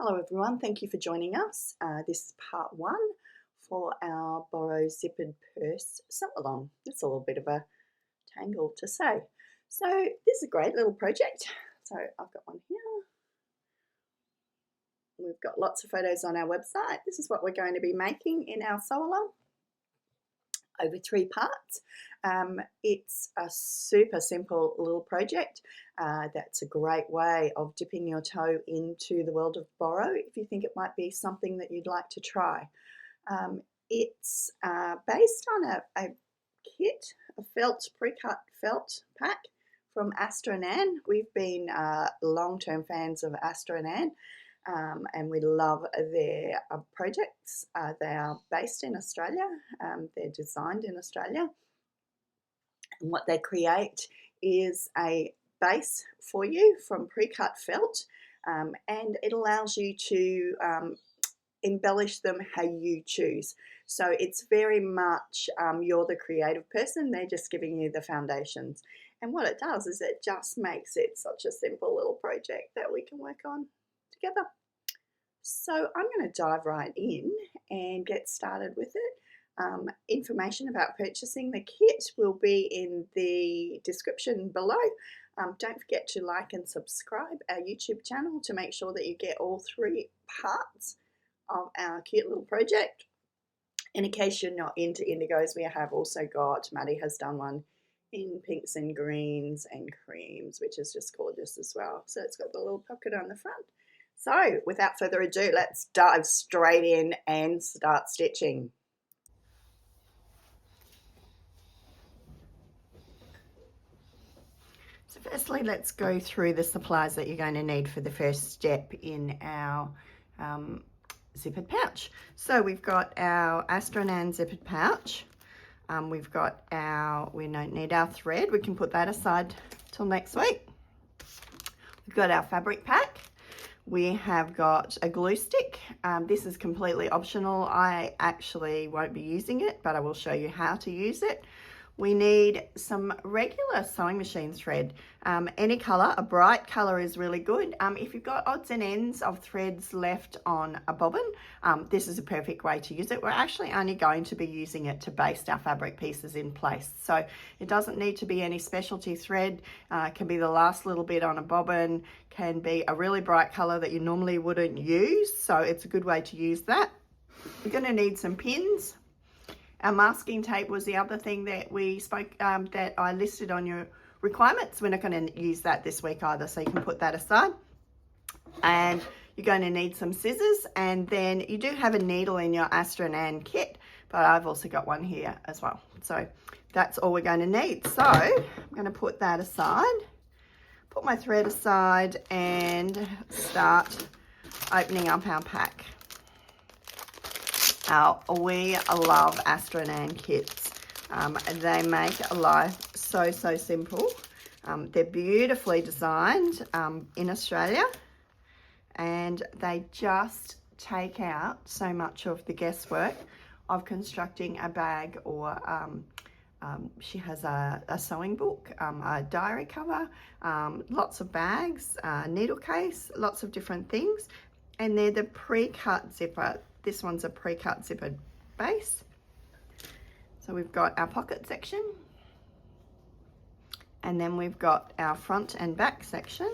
Hello everyone, thank you for joining us. This is part one for our Boro Zippered purse sew-along. It's a little bit of a tangle to say. So this is a great little project. So I've got one here. We've got lots of photos on our website. This is what we're going to be making in our sew-along over 3 parts. It's a super simple little project. That's a great way of dipping your toe into the world of Boro if you think it might be something that you'd like to try. It's based on a kit, a pre-cut felt pack from Aster Anne. We've been long-term fans of Aster Anne. And we love their projects. They are based in Australia, they're designed in Australia, and what they create is a base for you from pre-cut felt, and it allows you to embellish them how you choose. So it's very much you're the creative person, they're just giving you the foundations. And what it does is it just makes it such a simple little project that we can work on together. So I'm going to dive right in and get started with it. Information about purchasing the kit will be in the description below. Don't forget to like and subscribe our YouTube channel to make sure that you get all 3 parts of our cute little project. And in case you're not into indigos, we have also got, Maddie has done one in pinks and greens and creams, which is just gorgeous as well. So it's got the little pocket on the front. So without further ado, let's dive straight in and start stitching. So firstly, let's go through the supplies that you're going to need for the first step in our zippered pouch. So we've got our Aster Anne zippered pouch. We've got we don't need our thread. We can put that aside till next week. We've got our fabric pack. We have got a glue stick. This is completely optional. I actually won't be using it, but I will show you how to use it. We need some regular sewing machine thread. Any colour, a bright colour is really good. If you've got odds and ends of threads left on a bobbin, this is a perfect way to use it. We're actually only going to be using it to baste our fabric pieces in place. So it doesn't need to be any specialty thread. It can be the last little bit on a bobbin, can be a really bright colour that you normally wouldn't use. So it's a good way to use that. You're going to need some pins. Our masking tape was the other thing that we spoke, that I listed on your requirements. We're not going to use that this week either, so you can put that aside. And you're going to need some scissors, and then you do have a needle in your Aster Anne kit, but I've also got one here as well. So that's all we're going to need. So I'm going to put that aside, put my thread aside, and start opening up our pack. We love Aster Anne kits. They make life so simple. They're beautifully designed in Australia, and they just take out so much of the guesswork of constructing a bag, or she has a sewing book, a diary cover, lots of bags, needle case, lots of different things. And they're the pre-cut zipper. This one's a pre-cut zippered base. So we've got our pocket section, and then we've got our front and back section.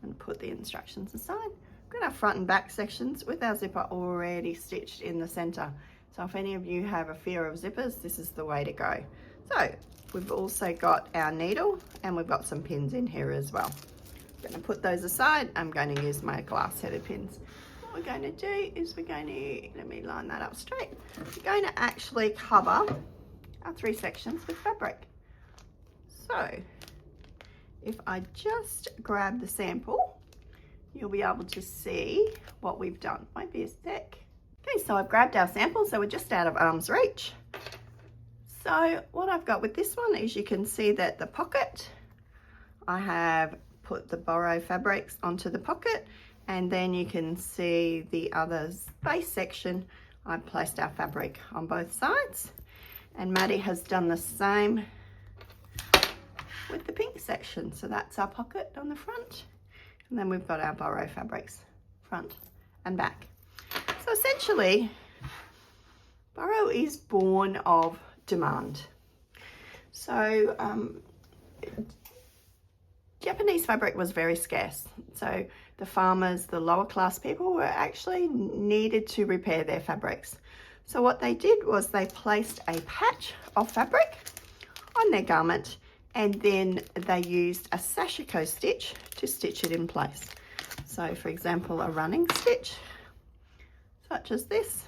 And put the instructions aside. We've got our front and back sections with our zipper already stitched in the center. So if any of you have a fear of zippers, this is the way to go. So we've also got our needle, and we've got some pins in here as well. I'm going to put those aside. I'm going to use my glass-headed pins. What we're going to do is let me line that up straight. We're going to actually cover our 3 sections with fabric. So if I just grab the sample, you'll be able to see what we've done. Might be a sec. Okay, so I've grabbed our sample, so we're just out of arm's reach. So what I've got with this one is you can see that the pocket, I have put the Boro fabrics onto the pocket, and then you can see the other base section. I've placed our fabric on both sides, and Maddie has done the same with the pink section. So that's our pocket on the front, and then we've got our Boro fabrics front and back. So essentially, Boro is born of demand. So Japanese fabric was very scarce. So the farmers, the lower class people, were actually needed to repair their fabrics. So what they did was they placed a patch of fabric on their garment, and then they used a sashiko stitch to stitch it in place. So for example, a running stitch, such as this.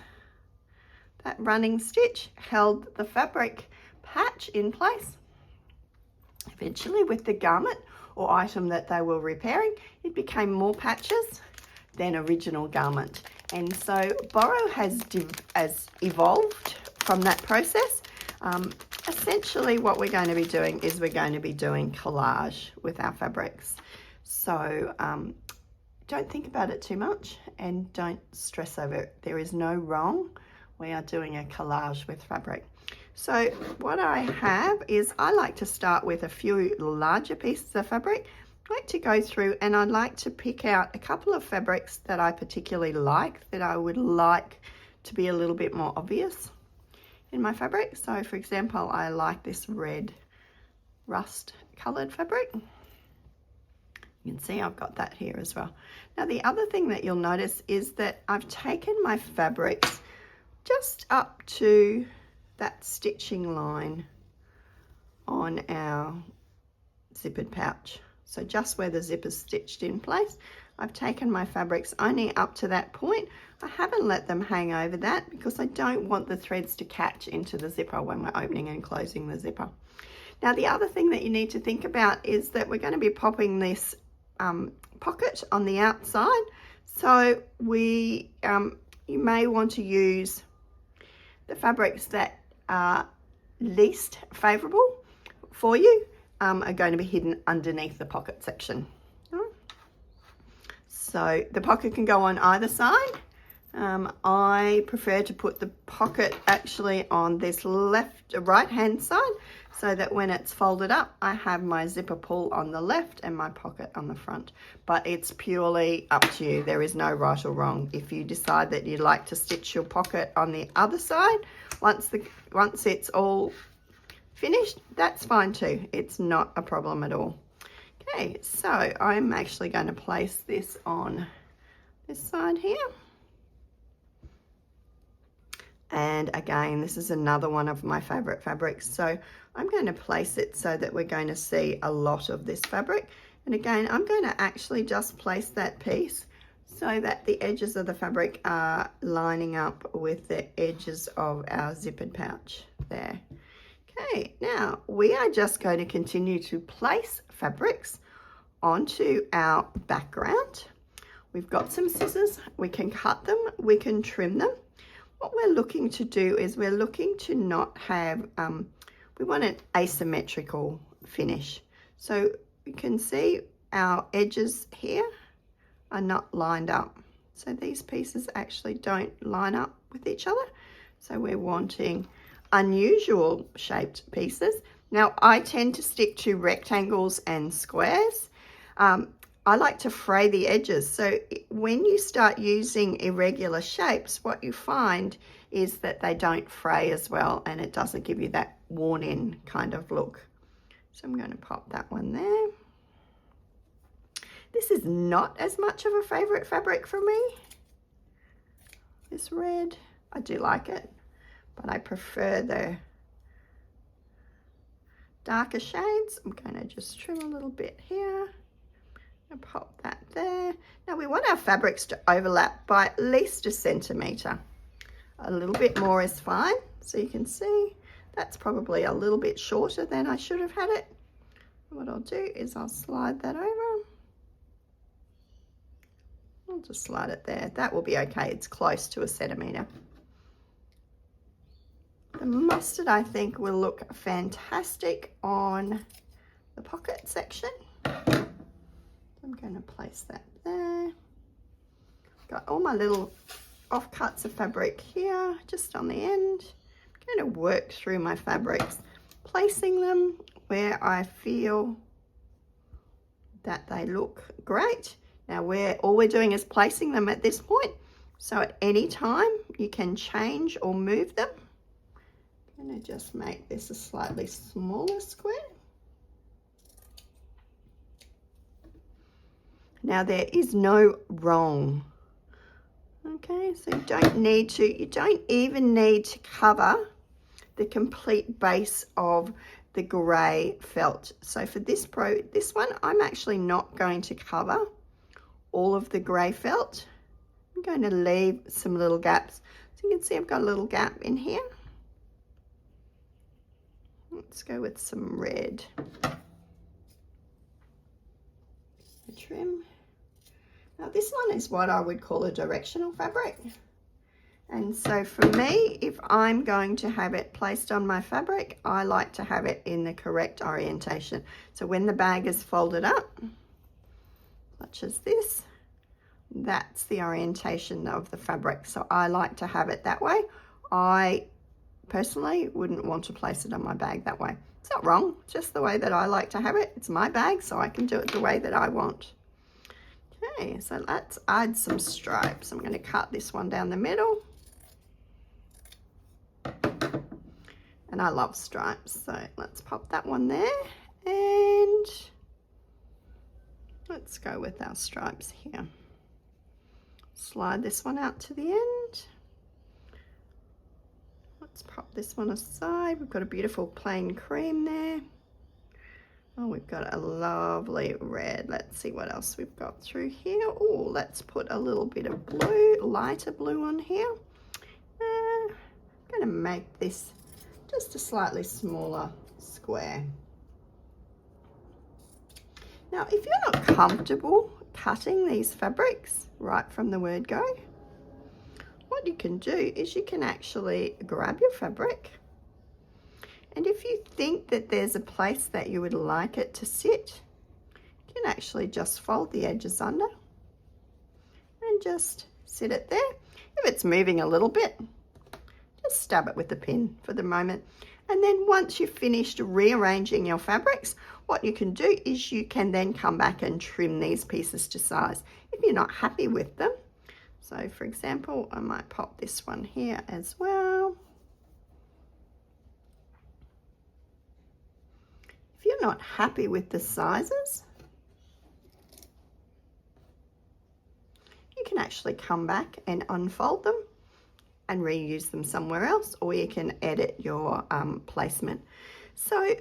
That running stitch held the fabric patch in place. Eventually, with the garment or item that they were repairing, it became more patches than original garment. And so Boro has evolved from that process. Essentially what we're going to be doing is we're going to be doing collage with our fabrics. So don't think about it too much and don't stress over it. There is no wrong. We are doing a collage with fabric. So what I have is I like to start with a few larger pieces of fabric. I like to go through and I'd like to pick out a couple of fabrics that I particularly like, that I would like to be a little bit more obvious in my fabric. So for example, I like this red rust colored fabric. You can see I've got that here as well. Now the other thing that you'll notice is that I've taken my fabrics just up to that stitching line on our zippered pouch. So just where the zip is stitched in place, I've taken my fabrics only up to that point. I haven't let them hang over that because I don't want the threads to catch into the zipper when we're opening and closing the zipper. Now the other thing that you need to think about is that we're going to be popping this pocket on the outside. So you may want to use the fabrics that are least favorable for you are going to be hidden underneath the pocket section. So the pocket can go on either side. I prefer to put the pocket actually on this right hand side, so that when it's folded up, I have my zipper pull on the left and my pocket on the front. But it's purely up to you. There is no right or wrong. If you decide that you'd like to stitch your pocket on the other side, once it's all finished, that's fine too. It's not a problem at all. Okay, so I'm actually going to place this on this side here. And again, this is another one of my favorite fabrics. So I'm going to place it so that we're going to see a lot of this fabric. And again, I'm going to actually just place that piece so that the edges of the fabric are lining up with the edges of our zippered pouch there. Okay, now we are just going to continue to place fabrics onto our background. We've got some scissors, we can cut them, we can trim them. What we're looking to do is we're looking to not have, we want an asymmetrical finish. So you can see our edges here are not lined up. So these pieces actually don't line up with each other. So we're wanting unusual shaped pieces. Now I tend to stick to rectangles and squares. I like to fray the edges. So when you start using irregular shapes, what you find is that they don't fray as well, and it doesn't give you that worn in kind of look. So I'm going to pop that one there. This is not as much of a favorite fabric for me. This red, I do like it, but I prefer the darker shades. I'm going to just trim a little bit here. I'll pop that there. Now we want our fabrics to overlap by at least 1 centimetre. A little bit more is fine. So you can see that's probably a little bit shorter than I should have had it. What I'll do is I'll slide that over. I'll just slide it there. That will be okay. It's close to 1 centimetre. The mustard, I think, will look fantastic on the pocket section. I'm going to place that there. Got all my little offcuts of fabric here, just on the end. I'm going to work through my fabrics, placing them where I feel that they look great. Now all we're doing is placing them at this point. So at any time you can change or move them. I'm going to just make this a slightly smaller square. Now there is no wrong. Okay, so you don't even need to cover the complete base of the grey felt. So for this one, I'm actually not going to cover all of the grey felt. I'm going to leave some little gaps. So you can see I've got a little gap in here. Let's go with some red. A trim. Now this one is what I would call a directional fabric. And so for me, if I'm going to have it placed on my fabric, I like to have it in the correct orientation. So when the bag is folded up, such as this, that's the orientation of the fabric. So I like to have it that way. I personally wouldn't want to place it on my bag that way. It's not wrong, just the way that I like to have it. It's my bag, so I can do it the way that I want. Okay, so let's add some stripes. I'm going to cut this one down the middle. And I love stripes, so let's pop that one there. And let's go with our stripes here. Slide this one out to the end. Let's pop this one aside. We've got a beautiful plain cream there. Oh, we've got a lovely red. Let's see what else we've got through here. Oh, let's put a little bit of blue, lighter blue on here. I'm going to make this just a slightly smaller square. Now, if you're not comfortable cutting these fabrics right from the word go, what you can do is you can actually grab your fabric, and if you think that there's a place that you would like it to sit, you can actually just fold the edges under and just sit it there. If it's moving a little bit, just stab it with the pin for the moment. And then once you've finished rearranging your fabrics, what you can do is you can then come back and trim these pieces to size if you're not happy with them. So for example, I might pop this one here as well. If you're not happy with the sizes, you can actually come back and unfold them and reuse them somewhere else, or you can edit your placement. So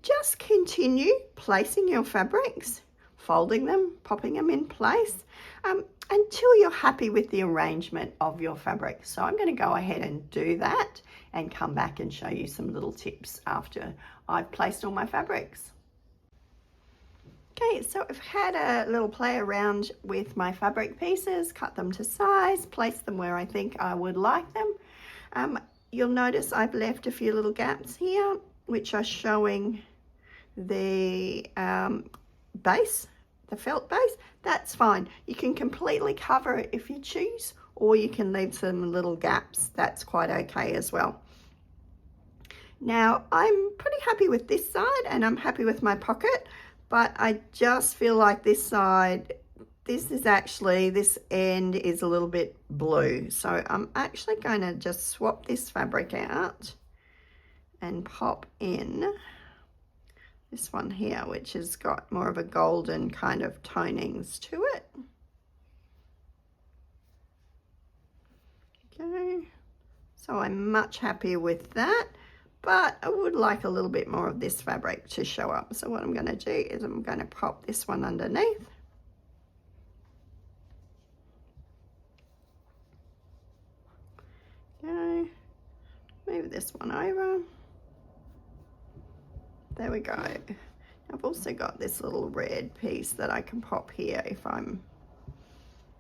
just continue placing your fabrics, folding them, popping them in place until you're happy with the arrangement of your fabric. So I'm going to go ahead and do that and come back and show you some little tips after I've placed all my fabrics. Okay, so I've had a little play around with my fabric pieces, cut them to size, place them where I think I would like them. You'll notice I've left a few little gaps here, which are showing the base, the felt base. That's fine. You can completely cover it if you choose, or you can leave some little gaps. That's quite okay as well. Now, I'm pretty happy with this side and I'm happy with my pocket, but I just feel like this side, this end is a little bit blue. So I'm actually going to just swap this fabric out and pop in this one here, which has got more of a golden kind of tonings to it. Okay, so I'm much happier with that, but I would like a little bit more of this fabric to show up. So what I'm going to do is I'm going to pop this one underneath. Okay, move this one over. There we go. I've also got this little red piece that I can pop here if I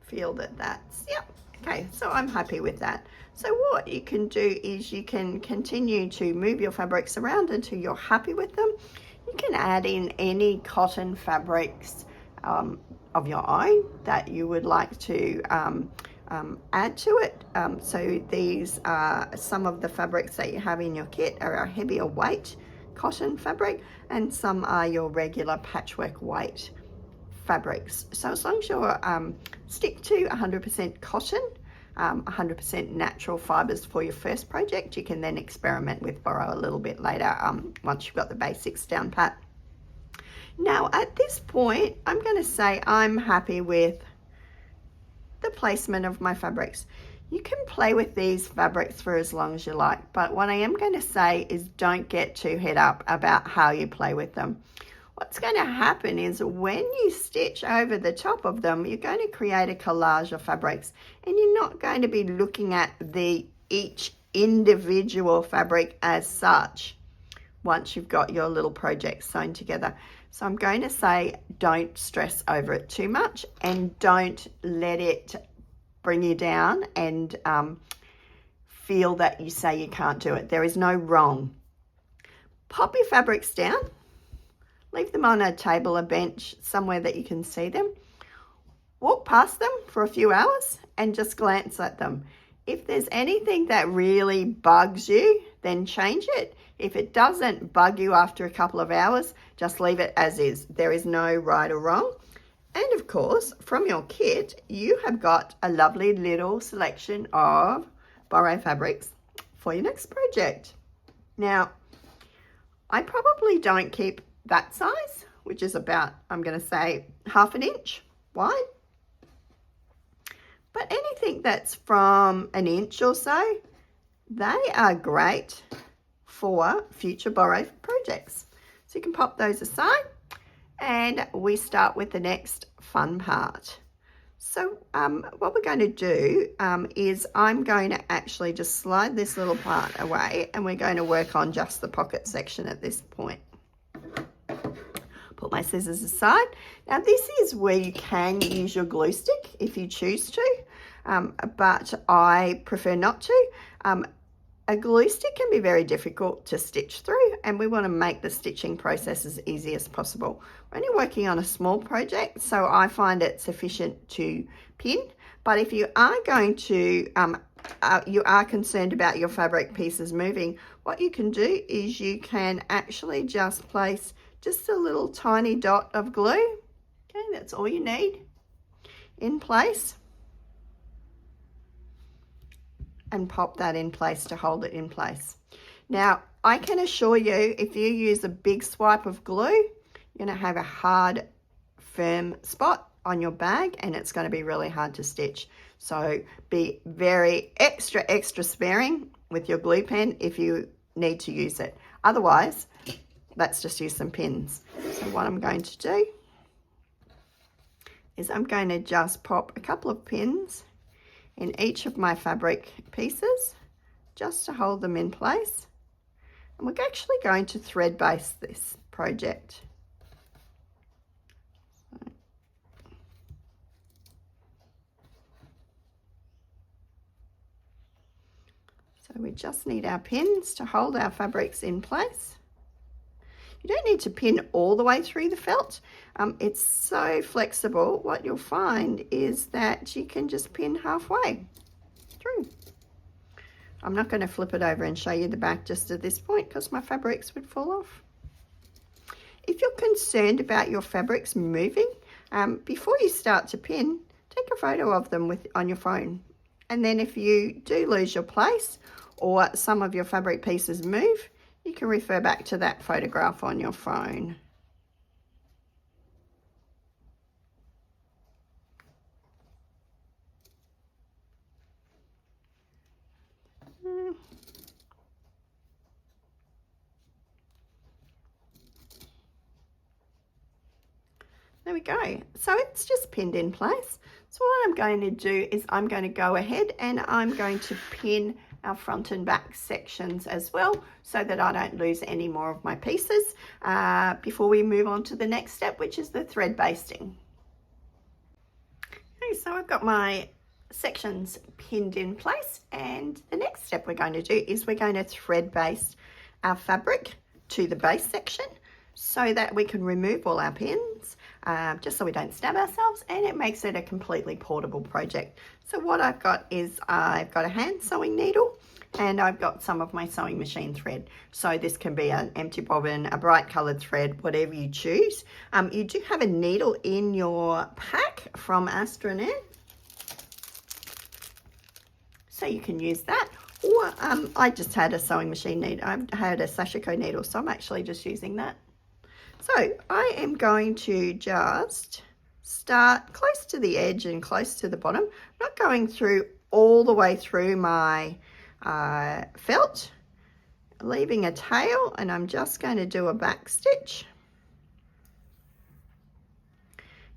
feel that that's, yep. Okay, so I'm happy with that. So what you can do is you can continue to move your fabrics around until you're happy with them. You can add in any cotton fabrics of your own that you would like to add to it. So these are some of the fabrics that you have in your kit are a heavier weight cotton fabric, and some are your regular patchwork weight fabrics. So as long as you're stick to 100% cotton, 100% natural fibres for your first project, you can then experiment with Boro a little bit later once you've got the basics down pat. Now at this point, I'm going to say I'm happy with the placement of my fabrics. You can play with these fabrics for as long as you like, but what I am going to say is don't get too head up about how you play with them. What's going to happen is when you stitch over the top of them, you're going to create a collage of fabrics, and you're not going to be looking at each individual fabric as such once you've got your little project sewn together. So I'm going to say don't stress over it too much, and don't let it bring you down and feel that you say you can't do it. There is no wrong. Pop your fabrics down, leave them on a table, a bench, somewhere that you can see them. Walk past them for a few hours and just glance at them. If there's anything that really bugs you, then change it. If it doesn't bug you after a couple of hours, just leave it as is. There is no right or wrong. And of course, from your kit, you have got a lovely little selection of Boro fabrics for your next project. Now, I probably don't keep that size, which is about, I'm going to say, 1/2 inch wide. But anything that's from 1 inch or so, they are great for future Boro projects. So you can pop those aside, and we start with the next fun part. So what we're going to do is I'm going to actually just slide this little part away, and we're going to work on just the pocket section at this point. Put my scissors aside. Now this is where you can use your glue stick if you choose to, but I prefer not to. A glue stick can be very difficult to stitch through, and we want to make the stitching process as easy as possible. We're only working on a small project, so I find it sufficient to pin. But if you are going to, you are concerned about your fabric pieces moving, what you can do is you can actually just place just a little tiny dot of glue. Okay, that's all you need in place. And pop that in place to hold it in place. Now, I can assure you, if you use a big swipe of glue, you're going to have a hard, firm spot on your bag, and it's going to be really hard to stitch. So be very extra sparing with your glue pen if you need to use it. Otherwise, let's just use some pins. So what I'm going to do is I'm going to just pop a couple of pins in each of my fabric pieces just to hold them in place. And we're actually going to thread base this project. So we just need our pins to hold our fabrics in place. You don't need to pin all the way through the felt. It's so flexible. What you'll find is that you can just pin halfway through. I'm not going to flip it over and show you the back just at this point because my fabrics would fall off. If you're concerned about your fabrics moving, before you start to pin, take a photo of them on your phone. And then if you do lose your place or some of your fabric pieces move, you can refer back to that photograph on your phone. There we go. So it's just pinned in place. So what I'm going to do is I'm going to go ahead and I'm going to pin our front and back sections as well so that I don't lose any more of my pieces before we move on to the next step, which is the thread basting. Okay, so I've got my sections pinned in place, and the next step we're going to do is we're going to thread baste our fabric to the base section so that we can remove all our pins, just so we don't stab ourselves, and it makes it a completely portable project. So what I've got is I've got a hand sewing needle and I've got some of my sewing machine thread. So this can be an empty bobbin, a bright coloured thread, whatever you choose. You do have a needle in your pack from Aster Anne, so you can use that. Or I just had a sewing machine needle. I had a Sashiko needle, so I'm actually just using that. So I am going to just start close to the edge and close to the bottom. I'm not going through all the way through my felt, leaving a tail, and I'm just going to do a back stitch.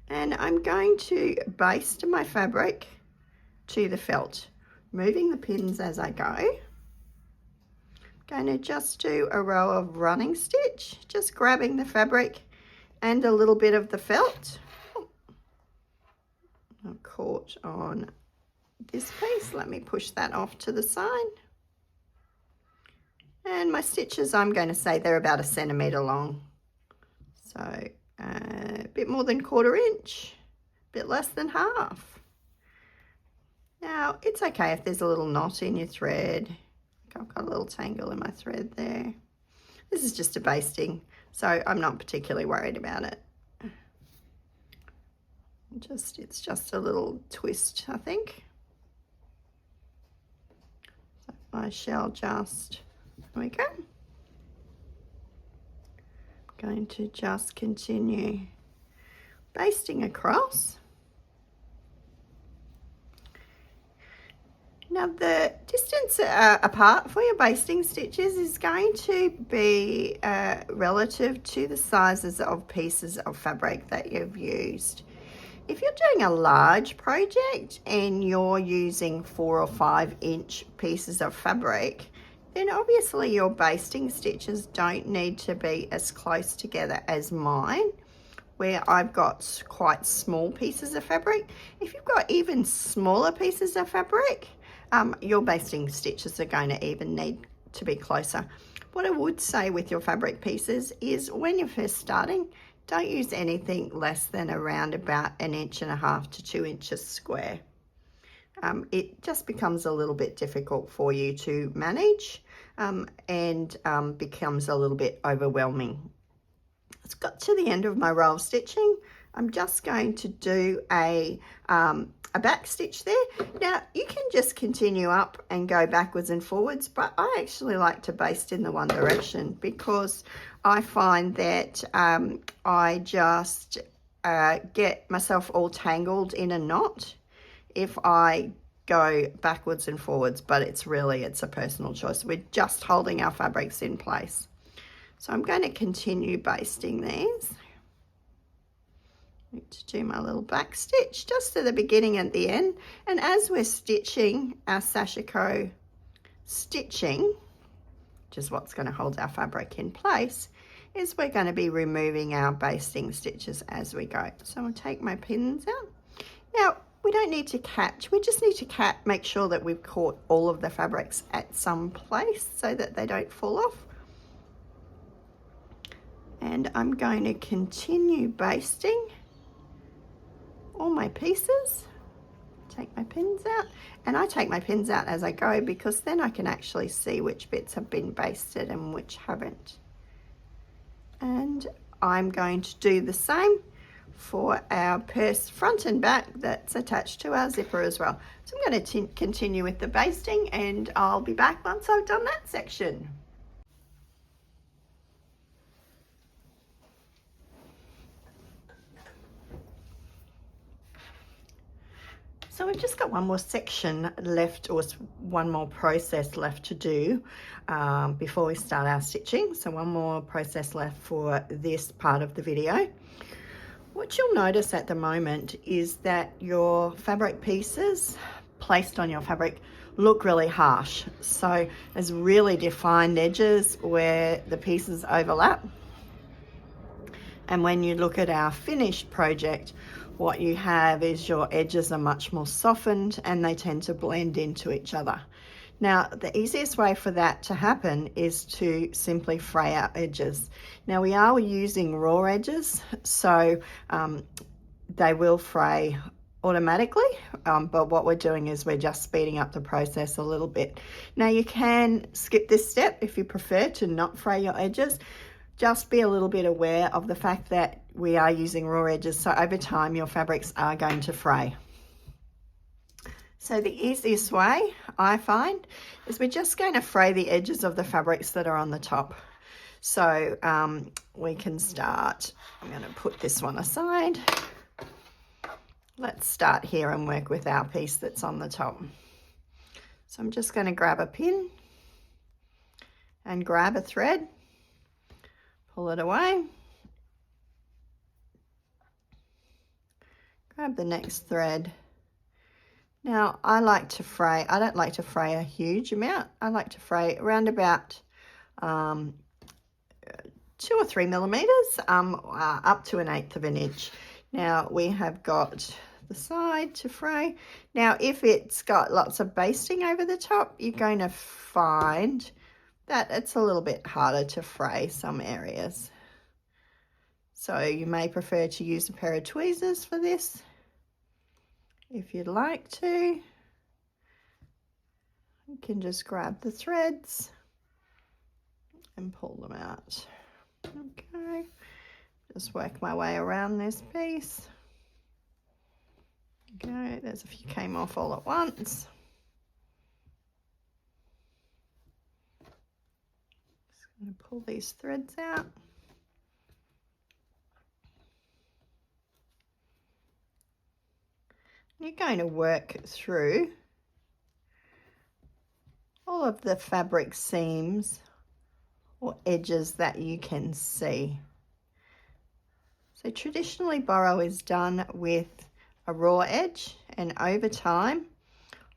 And I'm going to baste my fabric to the felt, moving the pins as I go. Going to just do a row of running stitch, just grabbing the fabric and a little bit of the felt. I'm caught on this piece. Let me push that off to the side. And my stitches, I'm going to say they're about 1 centimetre long. So a bit more than 1/4 inch, a bit less than half. Now, it's okay if there's a little knot in your thread. I've got a little tangle in my thread there. This is just a basting, so I'm not particularly worried about it. It's just a little twist, I think. So I shall just, there we go. I'm going to just continue basting across. Now the distance apart for your basting stitches is going to be relative to the sizes of pieces of fabric that you've used. If you're doing a large project and you're using 4 or 5 inch pieces of fabric, then obviously your basting stitches don't need to be as close together as mine, where I've got quite small pieces of fabric. If you've got even smaller pieces of fabric, your basting stitches are going to even need to be closer. What I would say with your fabric pieces is when you're first starting, don't use anything less than around about 1.5 inches to 2 inches square. It just becomes a little bit difficult for you to manage and becomes a little bit overwhelming. It's got to the end of my row of stitching. I'm just going to do a back stitch there. Now you can just continue up and go backwards and forwards, but I actually like to baste in the one direction because I find that I just get myself all tangled in a knot if I go backwards and forwards, but it's a personal choice. We're just holding our fabrics in place. So I'm going to continue basting these. To do my little back stitch just at the beginning and the end, and as we're stitching our Sashiko stitching, which is what's going to hold our fabric in place, is we're going to be removing our basting stitches as we go. So I'll take my pins out. Now we don't need to catch, we just need to make sure that we've caught all of the fabrics at some place so that they don't fall off. And I'm going to continue basting all my pieces. Take my pins out, and I take my pins out as I go because then I can actually see which bits have been basted and which haven't. And I'm going to do the same for our purse front and back that's attached to our zipper as well. So I'm going to continue with the basting, and I'll be back once I've done that section. So we've just got one more section left, or one more process left to do before we start our stitching. So one more process left for this part of the video. What you'll notice at the moment is that your fabric pieces placed on your fabric look really harsh. So there's really defined edges where the pieces overlap. And when you look at our finished project, what you have is your edges are much more softened and they tend to blend into each other. Now, the easiest way for that to happen is to simply fray our edges. Now, we are using raw edges, so they will fray automatically, but what we're doing is we're just speeding up the process a little bit. Now you can skip this step if you prefer to not fray your edges. Just be a little bit aware of the fact that we are using raw edges, so over time your fabrics are going to fray. So the easiest way I find is we're just going to fray the edges of the fabrics that are on the top. So we can start, I'm going to put this one aside. Let's start here and work with our piece that's on the top. So I'm just going to grab a pin and grab a thread, pull it away, grab the next thread. Now I like to fray, I don't like to fray a huge amount. I like to fray around about 2 or 3 millimeters, up to 1/8 of an inch. Now we have got the side to fray. Now if it's got lots of basting over the top, you're going to find that it's a little bit harder to fray some areas. So you may prefer to use a pair of tweezers for this if you'd like to. You can just grab the threads and pull them out. Okay, just work my way around this piece. Okay, there's a few came off all at once. Just going to pull these threads out. You're going to work through all of the fabric seams or edges that you can see. So traditionally Boro is done with a raw edge, and over time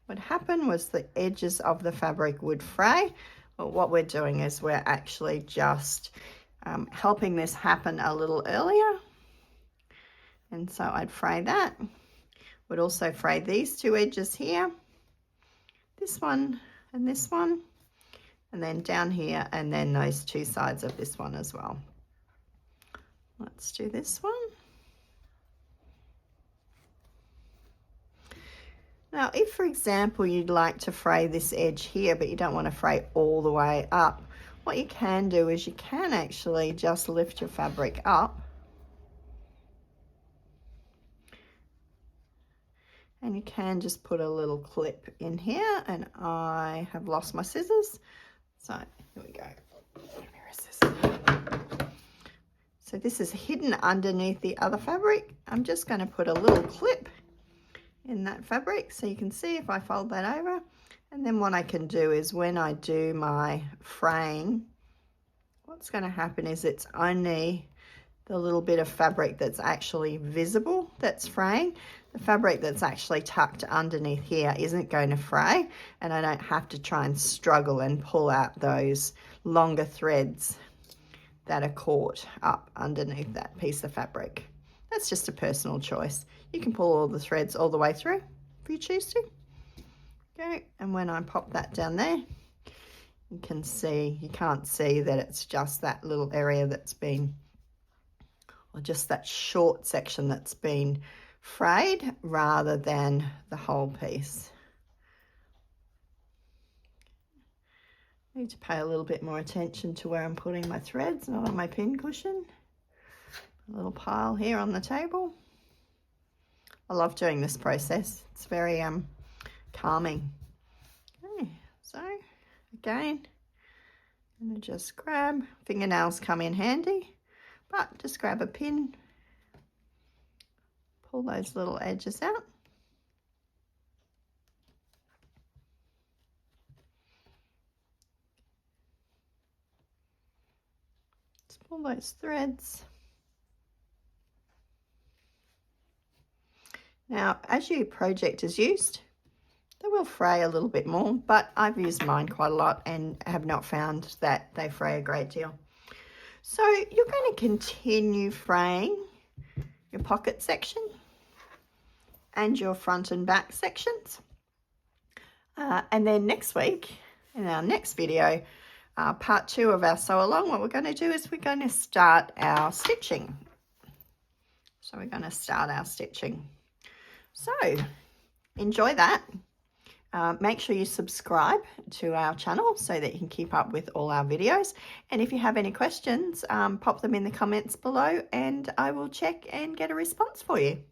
what happened was the edges of the fabric would fray. But what we're doing is we're actually just helping this happen a little earlier. And so I'd fray that. Would also fray these 2 edges here, this one, and then down here, and then those 2 sides of this one as well. Let's do this one. Now, if for example you'd like to fray this edge here, but you don't want to fray all the way up, what you can do is you can actually just lift your fabric up, and you can just put a little clip in here, and I have lost my scissors, so here we go. Where is this? So this is hidden underneath the other fabric. I'm just going to put a little clip in that fabric so you can see if I fold that over. And then what I can do is when I do my fraying, what's going to happen is it's only the little bit of fabric that's actually visible that's fraying. The fabric that's actually tucked underneath here isn't going to fray, and I don't have to try and struggle and pull out those longer threads that are caught up underneath that piece of fabric. That's just a personal choice. You can pull all the threads all the way through if you choose to. Okay, and when I pop that down there, you can see, you can't see that it's just that little area that's been, or just that short section that's been frayed rather than the whole piece. I need to pay a little bit more attention to where I'm putting my threads, not on my pin cushion. A little pile here on the table. I love doing this process. It's very calming. Okay, so again, I'm going to just grab, fingernails come in handy, but just grab a pin, pull those little edges out. Just pull those threads. Now, as your project is used, they will fray a little bit more, but I've used mine quite a lot and have not found that they fray a great deal. So you're going to continue fraying your pocket section and your front and back sections. And then next week, in our next video, part 2 of our sew along, what we're going to do is we're going to start our stitching. So we're going to start our stitching. So enjoy that. Make sure you subscribe to our channel so that you can keep up with all our videos. And if you have any questions, pop them in the comments below and I will check and get a response for you.